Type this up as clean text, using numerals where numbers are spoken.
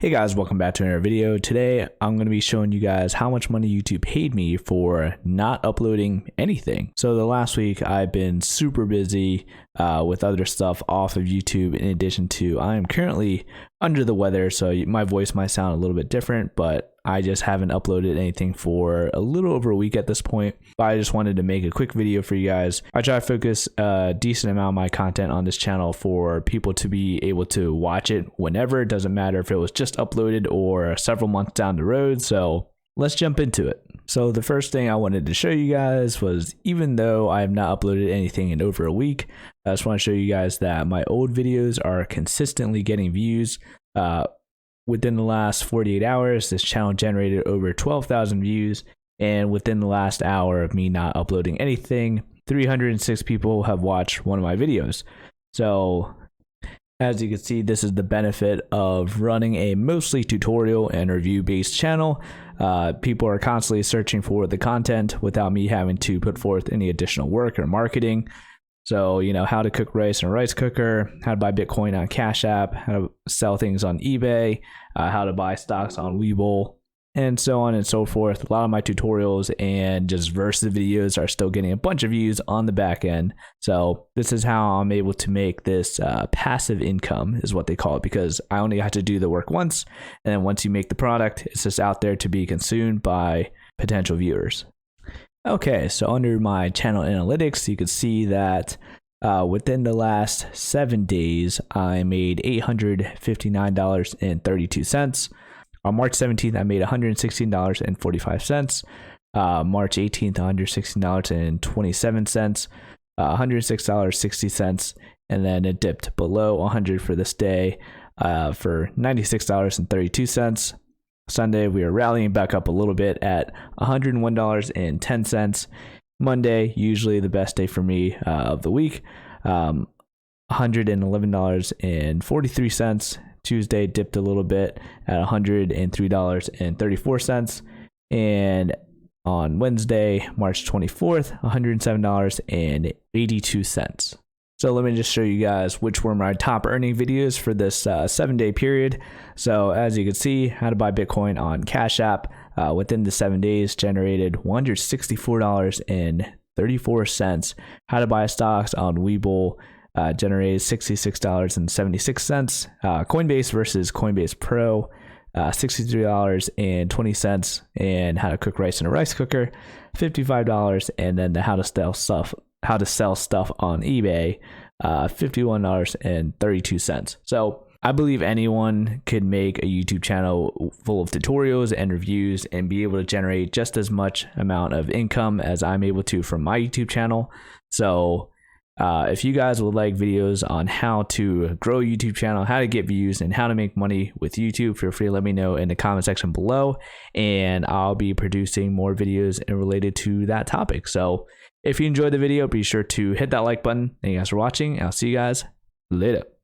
Hey guys, welcome back to another video. Today, I'm going to be showing you guys how much money YouTube paid me for not uploading anything. So the last week, I've been super busy with other stuff off of YouTube. In addition to, I am currently under the weather, so my voice might sound a little bit different, but I just haven't uploaded anything for a little over a week at this point. But I just wanted to make a quick video for you guys. I try to focus a decent amount of my content on this channel for people to be able to watch it whenever. It doesn't matter if it was just uploaded or several months down the road. So let's jump into it. So the first thing I wanted to show you guys was, even though I have not uploaded anything in over a week, I just want to show you guys that my old videos are consistently getting views. Within the last 48 hours, this channel generated over 12,000 views. And within the last hour of me not uploading anything, 306 people have watched one of my videos. So as you can see, this is the benefit of running a mostly tutorial and review based channel. People are constantly searching for the content without me having to put forth any additional work or marketing. So, you know, how to cook rice in a rice cooker, how to buy Bitcoin on Cash App, how to sell things on eBay, how to buy stocks on Webull, and so on and so forth. A lot of my tutorials and just versus videos are still getting a bunch of views on the back end. So this is how I'm able to make this passive income, is what they call it, because I only have to do the work once. And then once you make the product, it's just out there to be consumed by potential viewers. Okay, so under my channel analytics, you can see that within the last 7 days, I made $859.32. On March 17th, I made $116.45. March 18th, $116.27. $106.60, and then it dipped below 100 for this day for $96.32. Sunday, we are rallying back up a little bit at $101.10. Monday, usually the best day for me of the week, $111.43. Tuesday dipped a little bit at $103.34. And on Wednesday, March 24th, $107.82. So let me just show you guys which were my top earning videos for this 7-day period. So as you can see, how to buy Bitcoin on Cash App within the 7 days generated $164.34. How to buy stocks on Webull generated $66.76. Coinbase versus Coinbase Pro, $63.20. And how to cook rice in a rice cooker, $55. And then the how to sell stuff on eBay, $51.32. So I believe anyone could make a YouTube channel full of tutorials and reviews and be able to generate just as much amount of income as I'm able to from my YouTube channel. So if you guys would like videos on how to grow a YouTube channel, how to get views, and how to make money with YouTube, feel free to let me know in the comment section below, and I'll be producing more videos related to that topic. So if you enjoyed the video, be sure to hit that like button. Thank you guys for watching. I'll see you guys later.